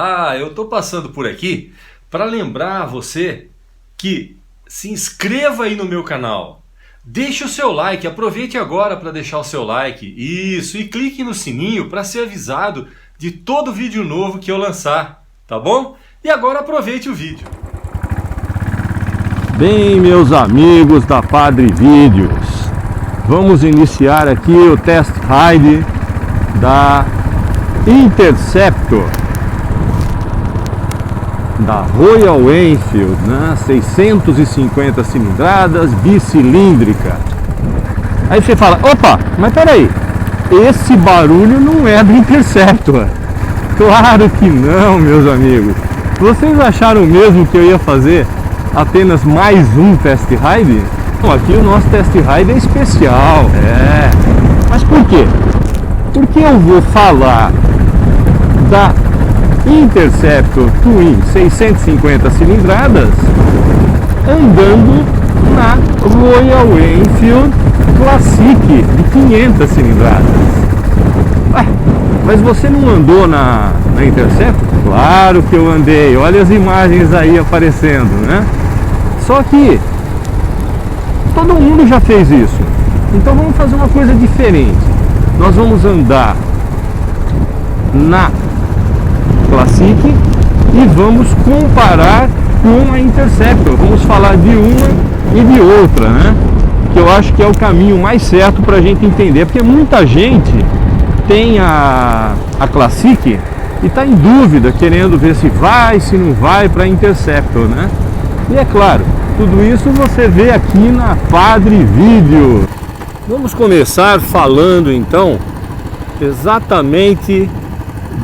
Olá, eu tô passando por aqui para lembrar você que se inscreva aí no meu canal. Deixe o seu like, aproveite agora para deixar o seu like. Isso, e clique no sininho para ser avisado de todo vídeo novo que eu lançar, tá bom? E agora aproveite o vídeo. Bem, meus amigos da Padre Vídeos, vamos iniciar aqui o test ride da Interceptor da Royal Enfield, né? 650 cilindradas, bicilíndrica. Aí você fala, opa, mas peraí, esse barulho não é do Interceptor. Claro que não, meus amigos. Vocês acharam mesmo que eu ia fazer apenas mais um test ride? Bom, aqui o nosso test ride é especial, Mas por quê? Porque eu vou falar da Interceptor Twin 650 cilindradas andando na Royal Enfield Classic de 500 cilindradas. Ué, mas você não andou na Interceptor? Claro que eu andei, olha as imagens aí aparecendo, né? Só que todo mundo já fez isso, então vamos fazer uma coisa diferente. Nós vamos andar na Classic e vamos comparar com a Interceptor. Vamos falar de uma e de outra, né? Que eu acho que é o caminho mais certo para a gente entender, porque muita gente tem a Classic e está em dúvida, querendo ver se vai, se não vai para a Interceptor, né? E é claro, tudo isso você vê aqui na Padre Vídeo. Vamos começar falando então exatamente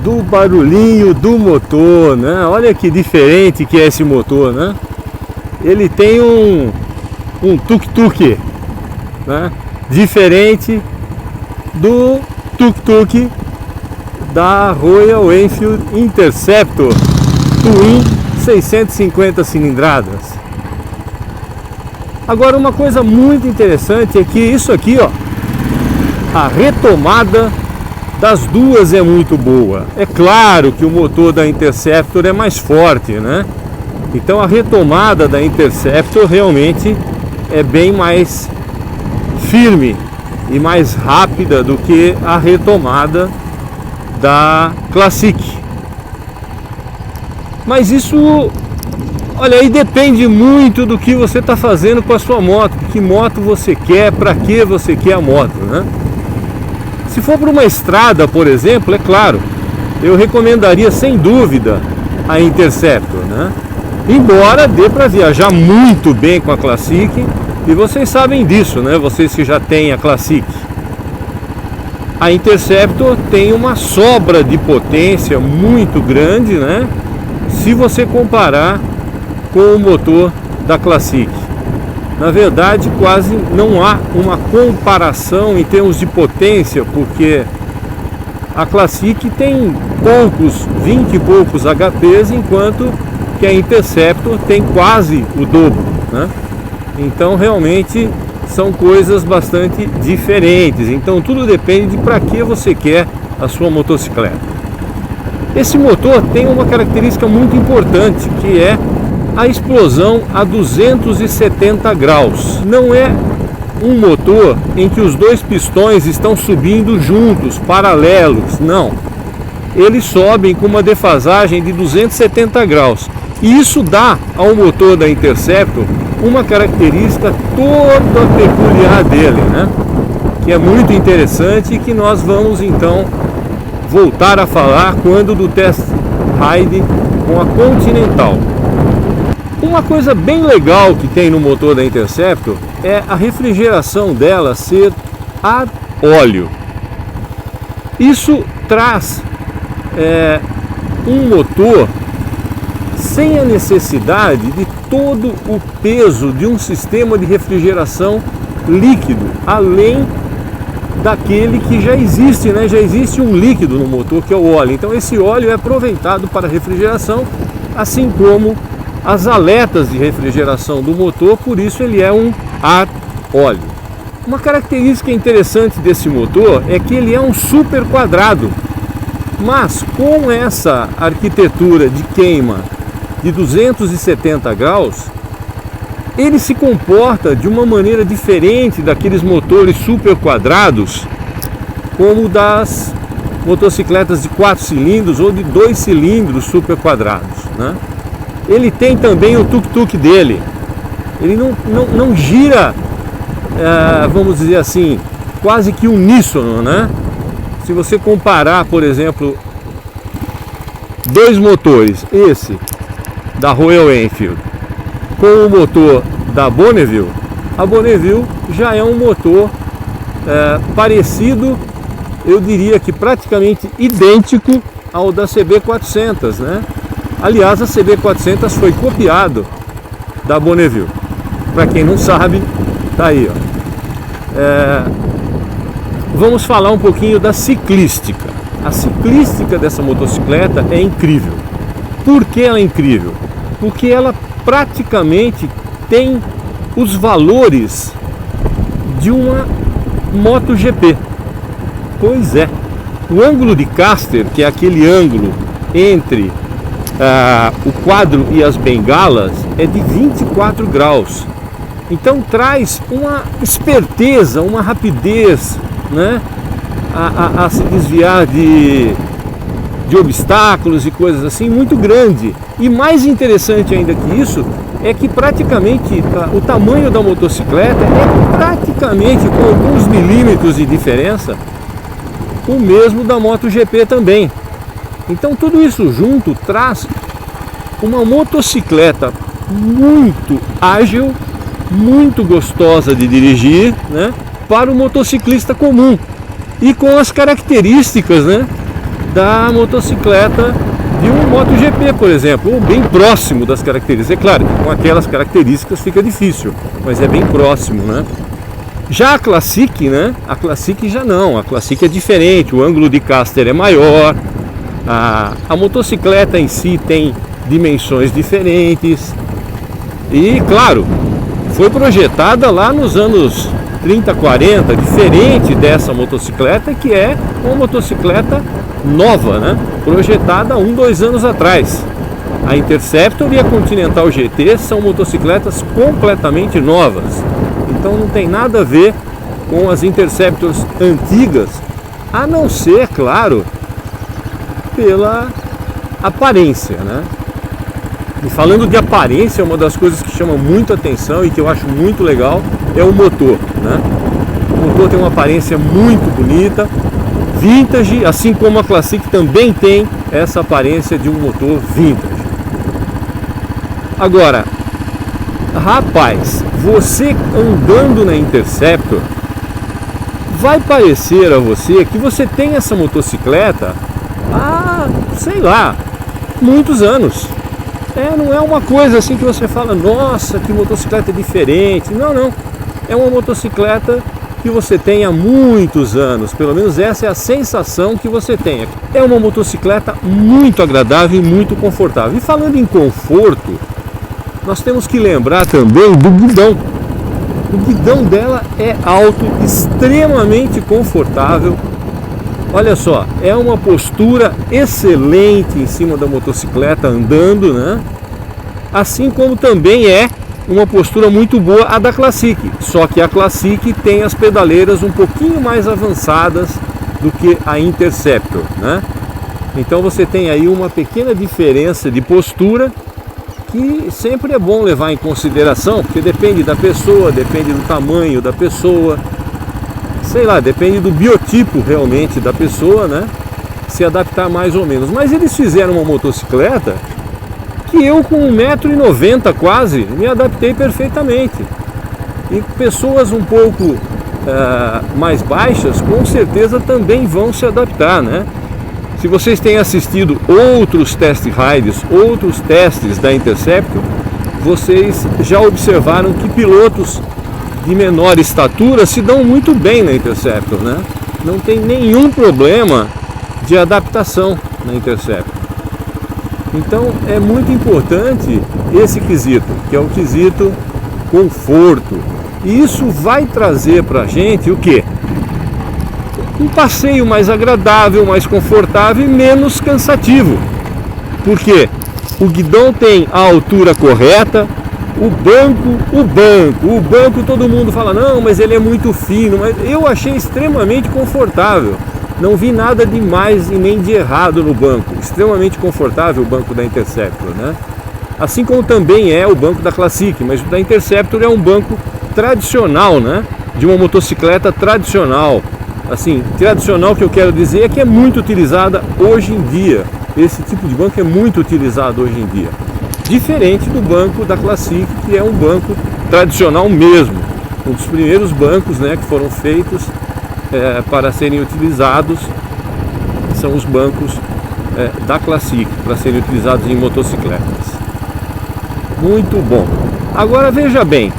do barulhinho do motor, né? Olha que diferente que é esse motor, né? Ele tem um tuk-tuk, né? Diferente do tuk-tuk da Royal Enfield Interceptor Twin 650 cilindradas. Agora, uma coisa muito interessante é que isso aqui, ó, a retomada das duas é muito boa. É claro que o motor da Interceptor é mais forte, né? Então a retomada da Interceptor realmente é bem mais firme e mais rápida do que a retomada da Classic. Mas isso, olha aí, depende muito do que você está fazendo com a sua moto, que moto você quer, para que você quer a moto, né? Se for para uma estrada, por exemplo, é claro, eu recomendaria sem dúvida a Interceptor, né? Embora dê para viajar muito bem com a Classic, e vocês sabem disso, né? Vocês que já têm a Classic. A Interceptor tem uma sobra de potência muito grande, né? Se você comparar com o motor da Classic. Na verdade, quase não há uma comparação em termos de potência, porque a Classic tem poucos, 20 e poucos HPs, enquanto que a Interceptor tem quase o dobro, né? Então realmente são coisas bastante diferentes. Então tudo depende de para que você quer a sua motocicleta. Esse motor tem uma característica muito importante, que é a explosão a 270 graus. Não é um motor em que os dois pistões estão subindo juntos, paralelos, não. Eles sobem com uma defasagem de 270 graus. E isso dá ao motor da Interceptor uma característica toda peculiar dele, né? Que é muito interessante e que nós vamos então voltar a falar quando do test ride com a Continental. Uma coisa bem legal que tem no motor da Interceptor é a refrigeração dela ser a óleo. Isso traz um motor sem a necessidade de todo o peso de um sistema de refrigeração líquido, além daquele que já existe, né? Já existe um líquido no motor, que é o óleo. Então esse óleo é aproveitado para refrigeração, assim como as aletas de refrigeração do motor, por isso ele é um ar óleo. Uma característica interessante desse motor é que ele é um super quadrado. Mas com essa arquitetura de queima de 270 graus, ele se comporta de uma maneira diferente daqueles motores super quadrados, como das motocicletas de 4 cilindros ou de 2 cilindros super quadrados, né? Ele tem também o tuk-tuk dele. Ele não gira, vamos dizer assim, quase que uníssono, né? Se você comparar, por exemplo, dois motores, esse da Royal Enfield com o motor da Bonneville, a Bonneville já é um motor parecido, eu diria que praticamente idêntico ao da CB400, né? Aliás, a CB400 foi copiado da Bonneville. Para quem não sabe, tá aí, ó. Vamos falar um pouquinho da ciclística. A ciclística dessa motocicleta é incrível. Por que ela é incrível? Porque ela praticamente tem os valores de uma MotoGP. Pois é, o ângulo de caster, que é aquele ângulo entre o quadro e as bengalas, é de 24 graus. Então traz uma esperteza, uma rapidez, né, a se desviar de obstáculos e coisas assim muito grande. E mais interessante ainda que isso é que praticamente o tamanho da motocicleta é praticamente, com alguns milímetros de diferença, o mesmo da MotoGP também. Então tudo isso junto traz uma motocicleta muito ágil, muito gostosa de dirigir, né, para o motociclista comum e com as características, né, da motocicleta de um MotoGP, por exemplo, ou bem próximo das características. É claro que com aquelas características fica difícil, mas é bem próximo, né? Já a Classic, né? A Classic já não, a Classic é diferente, o ângulo de caster é maior, a motocicleta em si tem dimensões diferentes e, claro, foi projetada lá nos anos 30, 40, diferente dessa motocicleta, que é uma motocicleta nova, né? Projetada há 1, 2 anos atrás. A Interceptor e a Continental GT são motocicletas completamente novas, então não tem nada a ver com as Interceptors antigas, a não ser, claro, pela aparência, né? E falando de aparência, uma das coisas que chama muito atenção e que eu acho muito legal é o motor, né? O motor tem uma aparência muito bonita, vintage, assim como a Classic também tem essa aparência de um motor vintage. Agora, rapaz, você andando na Interceptor, vai parecer a você que você tem essa motocicleta há, sei lá, muitos anos. Não é uma coisa assim que você fala, nossa, que motocicleta diferente. Não, não. É uma motocicleta que você tem há muitos anos. Pelo menos essa é a sensação que você tem. É uma motocicleta muito agradável e muito confortável. E falando em conforto, nós temos que lembrar também do guidão. O guidão dela é alto, extremamente confortável. Olha só, é uma postura excelente em cima da motocicleta andando, né? Assim como também é uma postura muito boa a da Classic. Só que a Classic tem as pedaleiras um pouquinho mais avançadas do que a Interceptor, né? Então você tem aí uma pequena diferença de postura que sempre é bom levar em consideração, porque depende da pessoa, depende do tamanho da pessoa, sei lá, depende do biotipo realmente da pessoa, né? Se adaptar mais ou menos. Mas eles fizeram uma motocicleta que eu, com 1,90 m quase, me adaptei perfeitamente. E pessoas um pouco mais baixas, com certeza também vão se adaptar, né? Se vocês têm assistido outros test rides, outros testes da Interceptor, vocês já observaram que pilotos de menor estatura se dão muito bem na Interceptor, né? Não tem nenhum problema de adaptação na Interceptor. Então é muito importante esse quesito, que é o quesito conforto. E isso vai trazer para a gente o quê? um passeio mais agradável, mais confortável e menos cansativo. Por quê? O guidão tem a altura correta, o banco todo mundo fala, não, mas ele é muito fino, mas eu achei extremamente confortável. Não vi nada de mais e nem de errado no banco. Extremamente confortável o banco da Interceptor, né? Assim como também é o banco da Classic, mas o da Interceptor é um banco tradicional, né? De uma motocicleta tradicional. Assim, tradicional que eu quero dizer é que é muito utilizada hoje em dia. Esse tipo de banco é muito utilizado hoje em dia. Diferente do banco da Classic, que é um banco tradicional mesmo. Um dos primeiros bancos, né, que foram feitos para serem utilizados são os bancos da Classic, para serem utilizados em motocicletas. Muito bom. Agora veja bem,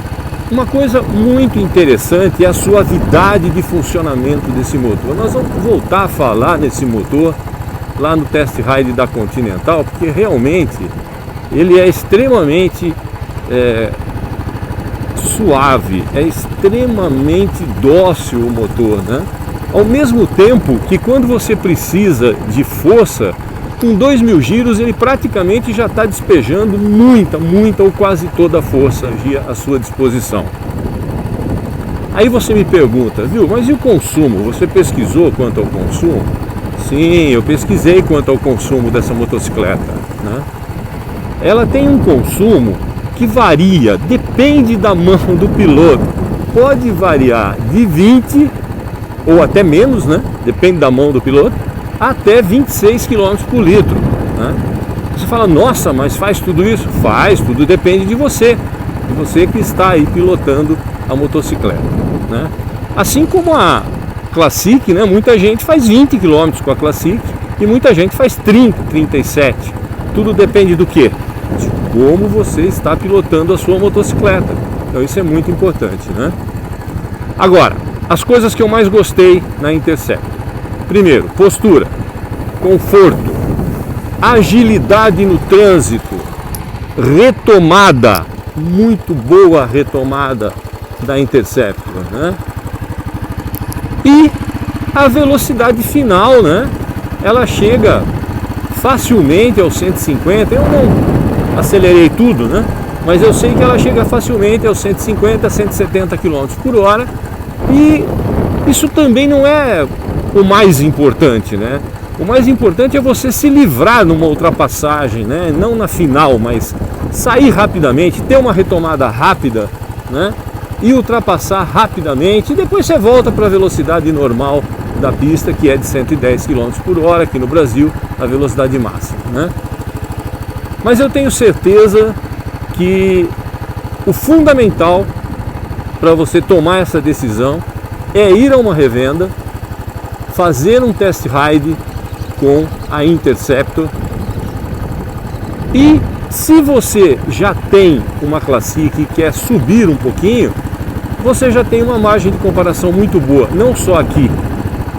uma coisa muito interessante é a suavidade de funcionamento desse motor. Nós vamos voltar a falar nesse motor lá no test ride da Continental, porque realmente ele é extremamente suave, é extremamente dócil o motor, né? Ao mesmo tempo que quando você precisa de força, com 2.000 giros ele praticamente já está despejando muita ou quase toda a força à sua disposição. Aí você me pergunta, viu, mas e o consumo? Você pesquisou quanto ao consumo? Sim, eu pesquisei quanto ao consumo dessa motocicleta, né? Ela tem um consumo que varia, depende da mão do piloto. Pode variar de 20 ou até menos, né? Depende da mão do piloto, até 26 km por litro, né? Você fala, nossa, mas faz tudo isso? Faz, tudo depende de você que está aí pilotando a motocicleta, né? Assim como a Classic, né? Muita gente faz 20 km com a Classic e muita gente faz 30, 37. Tudo depende do quê? De como você está pilotando a sua motocicleta. Então isso é muito importante, né? Agora, as coisas que eu mais gostei na Interceptor. Primeiro, postura, conforto, agilidade no trânsito, retomada, muito boa retomada da Interceptor, né? E a velocidade final, né? Ela chega facilmente aos 150, eu não acelerei tudo, né? Mas eu sei que ela chega facilmente aos 150, 170 km por hora e isso também não é o mais importante, né? O mais importante é você se livrar numa ultrapassagem, né? Não na final, mas sair rapidamente, ter uma retomada rápida, né? E ultrapassar rapidamente e depois você volta para a velocidade normal da pista, que é de 110 km por hora aqui no Brasil, a velocidade máxima, né? Mas eu tenho certeza que o fundamental para você tomar essa decisão é ir a uma revenda, fazer um test ride com a Interceptor e se você já tem uma Classic e quer subir um pouquinho, você já tem uma margem de comparação muito boa, não só aqui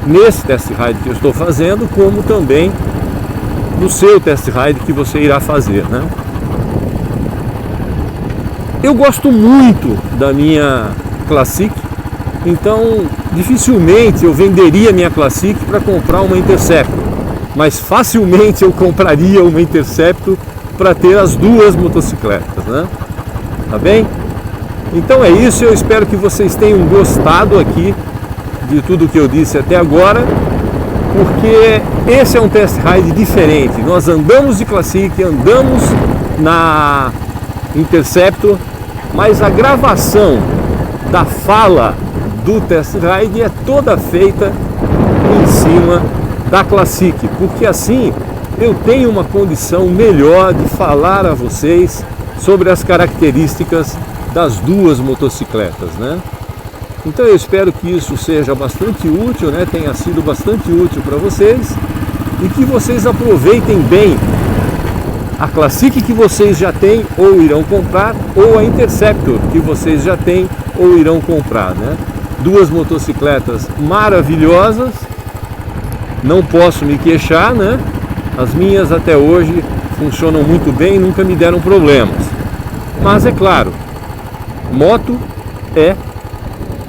nesse test ride que eu estou fazendo, como também no seu test ride que você irá fazer, né? Eu gosto muito da minha Classic, então dificilmente eu venderia minha Classic para comprar uma Interceptor, mas facilmente eu compraria uma Interceptor para ter as duas motocicletas, né? Tá bem? Então é isso, eu espero que vocês tenham gostado aqui de tudo que eu disse até agora, porque esse é um test ride diferente. Nós andamos de Classic, andamos na Interceptor, mas a gravação da fala do test ride é toda feita em cima da Classic, porque assim eu tenho uma condição melhor de falar a vocês sobre as características das duas motocicletas, né? Então eu espero que isso seja bastante útil, né? Tenha sido bastante útil para vocês e que vocês aproveitem bem a Classic que vocês já têm ou irão comprar, ou a Interceptor que vocês já têm ou irão comprar, né? Duas motocicletas maravilhosas, não posso me queixar, né? As minhas até hoje funcionam muito bem, nunca me deram problemas. Mas é claro, moto é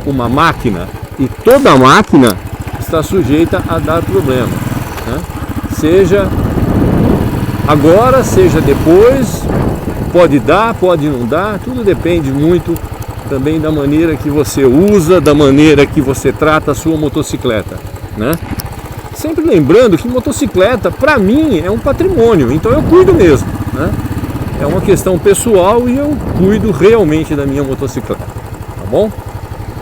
uma máquina e toda máquina está sujeita a dar problema, né? Seja agora, seja depois, pode dar, pode não dar, tudo depende muito também da maneira que você usa, da maneira que você trata a sua motocicleta, né? Sempre lembrando que motocicleta, para mim, é um patrimônio, então eu cuido mesmo, né? É uma questão pessoal e eu cuido realmente da minha motocicleta, tá bom?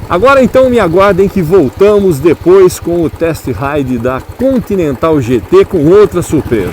Agora então me aguardem que voltamos depois com o test ride da Continental GT com outra surpresa.